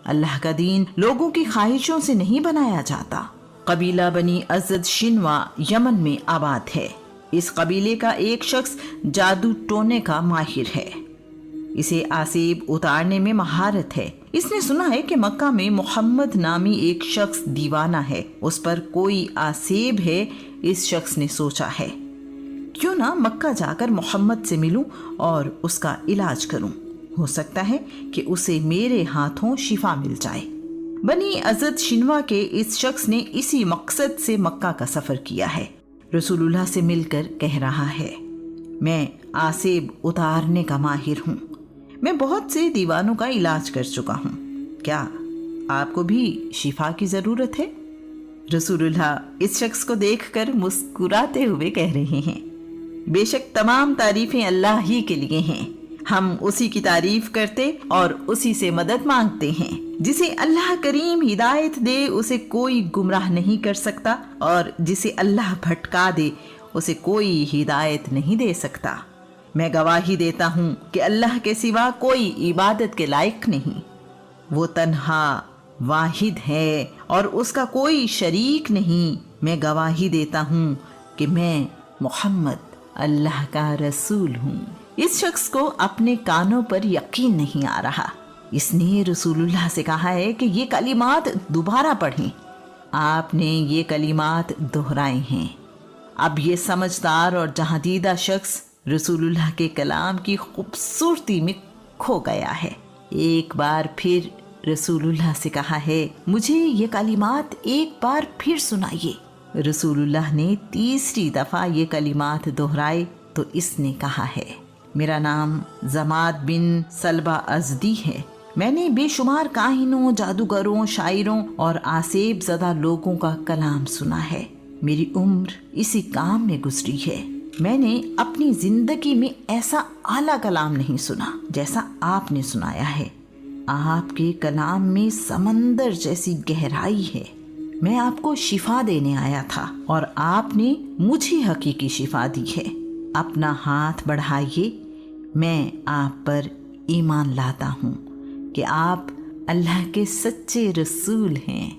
اللہ کا دین لوگوں کی خواہشوں سے نہیں بنایا جاتا۔ قبیلہ بنی اسد شنوا یمن میں آباد ہے۔ اس قبیلے کا ایک شخص جادو ٹونے کا ماہر ہے۔ اسے آسیب اتارنے میں مہارت ہے۔ اس نے سنا ہے کہ مکہ میں محمد نامی ایک شخص دیوانہ ہے، اس پر کوئی آسیب ہے۔ اس شخص نے سوچا ہے کیوں نہ مکہ جا کر محمد سے ملوں اور اس کا علاج کروں، ہو سکتا ہے کہ اسے میرے ہاتھوں شفا مل جائے۔ بنی اسد شنوا کے اس شخص نے اسی مقصد سے مکہ کا سفر کیا ہے۔ رسول اللہ سے مل کر کہہ رہا ہے، میں آسیب اتارنے کا ماہر ہوں، میں بہت سے دیوانوں کا علاج کر چکا ہوں، کیا آپ کو بھی شفا کی ضرورت ہے؟ رسول اللہ اس شخص کو دیکھ کر مسکراتے ہوئے کہہ رہے ہیں، بے شک تمام تعریفیں اللہ ہی کے لیے ہیں، ہم اسی کی تعریف کرتے اور اسی سے مدد مانگتے ہیں۔ جسے اللہ کریم ہدایت دے اسے کوئی گمراہ نہیں کر سکتا، اور جسے اللہ بھٹکا دے اسے کوئی ہدایت نہیں دے سکتا۔ میں گواہی دیتا ہوں کہ اللہ کے سوا کوئی عبادت کے لائق نہیں، وہ تنہا واحد ہے اور اس کا کوئی شریک نہیں۔ میں گواہی دیتا ہوں کہ میں محمد اللہ کا رسول ہوں۔ اس شخص کو اپنے کانوں پر یقین نہیں آ رہا۔ اس نے رسول اللہ سے کہا ہے کہ یہ کلمات دوبارہ پڑھیں۔ آپ نے یہ کلمات دہرائے ہیں۔ اب یہ سمجھدار اور جہاں دیدہ شخص رسول اللہ کے کلام کی خوبصورتی میں کھو گیا ہے۔ ایک بار پھر رسول اللہ سے کہا ہے، مجھے یہ کلمات ایک بار پھر سنائیے۔ رسول اللہ نے تیسری دفعہ یہ کلمات دہرائے تو اس نے کہا ہے، میرا نام زماد بن سلبہ ازدی ہے، میں نے بے شمار کاہنوں، جادوگروں، شاعروں اور آسیب زدہ لوگوں کا کلام سنا ہے۔ میری عمر اسی کام میں گزری ہے۔ میں نے اپنی زندگی میں ایسا اعلیٰ کلام نہیں سنا جیسا آپ نے سنایا ہے۔ آپ کے کلام میں سمندر جیسی گہرائی ہے۔ میں آپ کو شفا دینے آیا تھا اور آپ نے مجھے حقیقی شفا دی ہے۔ اپنا ہاتھ بڑھائیے، میں آپ پر ایمان لاتا ہوں کہ آپ اللہ کے سچے رسول ہیں۔